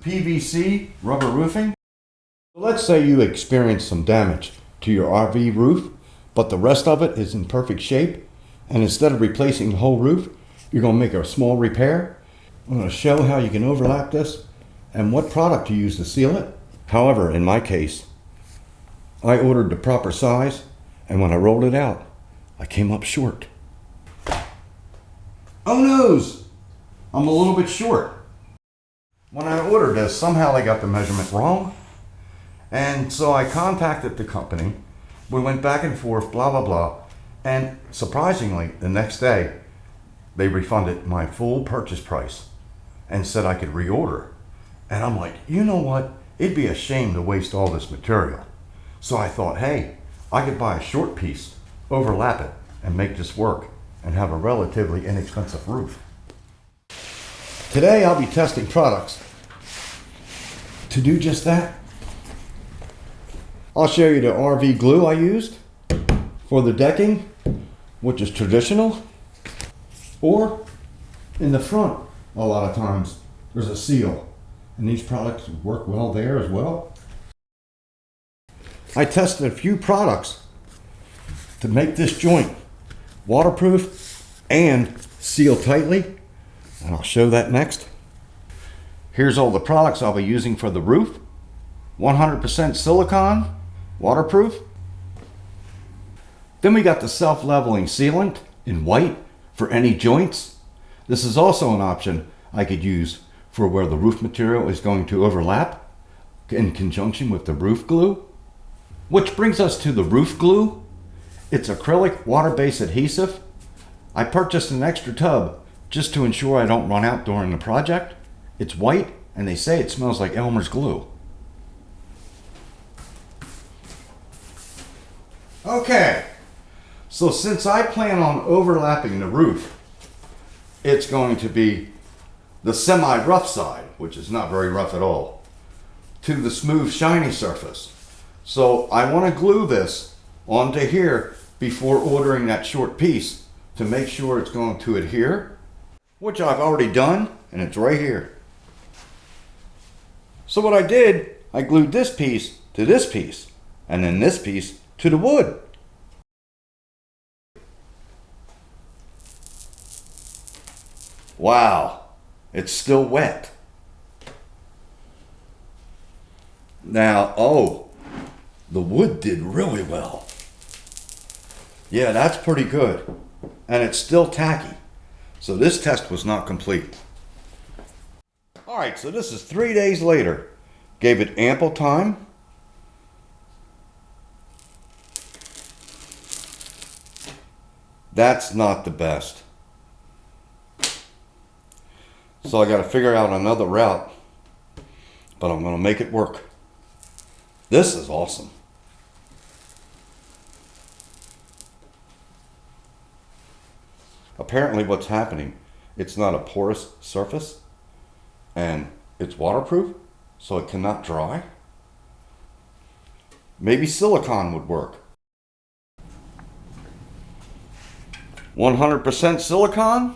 PVC rubber roofing. Let's say you experience some damage to your RV roof, but the rest of it is in perfect shape. And instead of replacing the whole roof, you're going to make a small repair. I'm going to show how you can overlap this and what product to use to seal it. However, in my case, I ordered the proper size, and when I rolled it out, I came up short. Oh noes! I'm a little bit short. When I ordered this, somehow they got the measurement wrong. And so I contacted the company. We went back and forth, blah, blah, blah. And surprisingly, the next day, they refunded my full purchase price and said I could reorder. And I'm like, you know what? It'd be a shame to waste all this material. So I thought, hey, I could buy a short piece, overlap it, and make this work, and have a relatively inexpensive roof. Today I'll be testing products to do just that. I'll show you the RV glue I used for the decking, which is traditional, or in the front, a lot of times, there's a seal, and these products work well there as well. I tested a few products to make this joint waterproof and seal tightly, and I'll show that next. Here's all the products I'll be using for the roof. 100% silicone, waterproof. Then we got the self-leveling sealant in white for any joints. This is also an option I could use for where the roof material is going to overlap in conjunction with the roof glue. Which brings us to the roof glue. It's acrylic water-based adhesive. I purchased an extra tub just to ensure I don't run out during the project. It's white, and they say it smells like Elmer's glue. Okay, so since I plan on overlapping the roof, it's going to be the semi-rough side, which is not very rough at all, to the smooth, shiny surface. So I want to glue this onto here before ordering that short piece to make sure it's going to adhere, which I've already done, and it's right here. So what I did, I glued this piece to this piece, and then this piece to the wood. Wow, it's still wet. Now, oh, the wood did really well. Yeah, that's pretty good. And it's still tacky. So this test was not complete. All right, so this is 3 days later. Gave it ample time. That's not the best. So I got to figure out another route, but I'm going to make it work. This is awesome. Apparently what's happening, it's not a porous surface and it's waterproof, so it cannot dry. Maybe silicone would work. 100% silicone.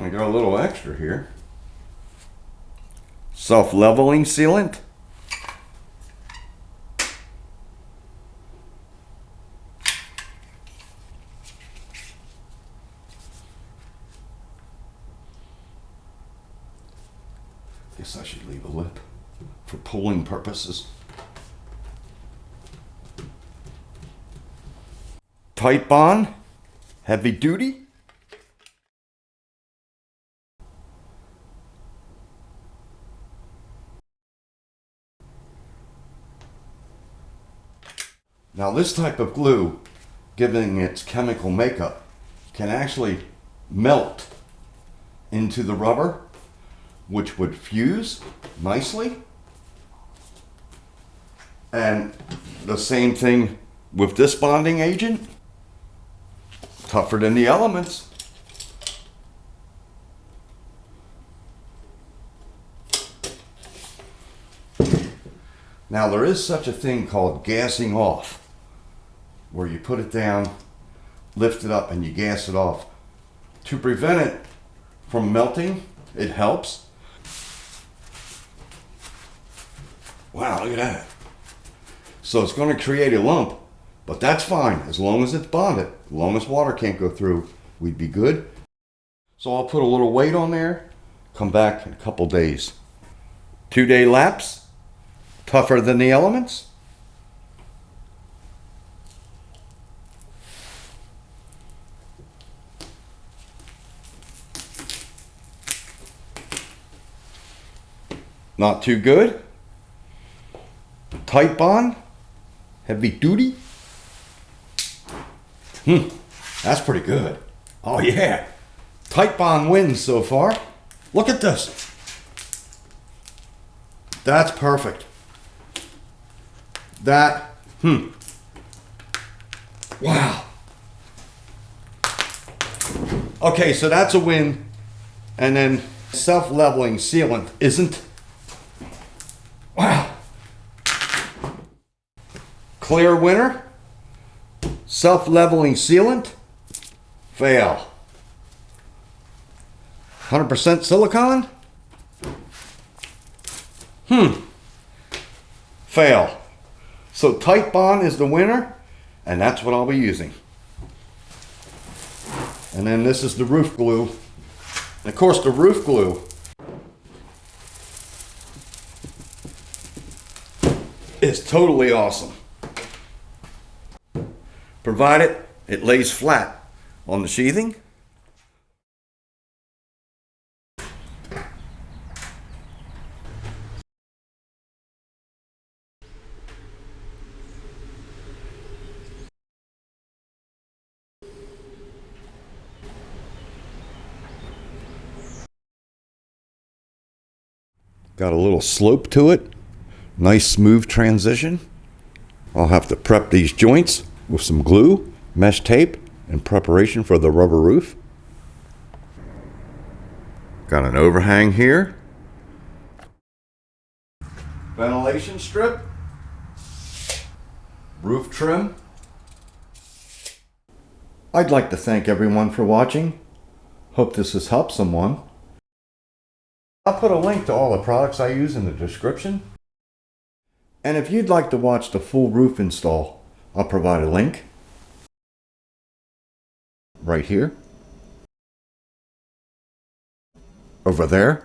I got a little extra here. Self-leveling sealant. Guess I should leave a lip for pulling purposes. Tight bond, heavy duty. Now this type of glue, given its chemical makeup, can actually melt into the rubber, which would fuse nicely. And the same thing with this bonding agent, tougher than the elements. Now there is such a thing called gassing off, where you put it down, lift it up, and you gas it off. To prevent it from melting, it helps. Wow, look at that. So it's going to create a lump, but that's fine as long as it's bonded. As long as water can't go through, we'd be good. So I'll put a little weight on there, come back in a couple days. 2-day lapse, tougher than the elements. Not too good. Tight bond, heavy duty. That's pretty good. Oh yeah. Tight bond wins so far. Look at this. That's perfect. That, wow. Okay, so that's a win. And then self-leveling sealant isn't. Wow. Clear winner. Self-leveling sealant. Fail. 100% silicone. Fail. So tight bond is the winner, and that's what I'll be using. And then this is the roof glue. And of course the roof glue is totally awesome. Provided it lays flat on the sheathing. Got a little slope to it. Nice smooth transition. I'll have to prep these joints with some glue, mesh tape, in preparation for the rubber roof. Got an overhang here. Ventilation strip. Roof trim. I'd like to thank everyone for watching. Hope this has helped someone. I'll put a link to all the products I use in the description. And if you'd like to watch the full roof install, I'll provide a link right here, over there,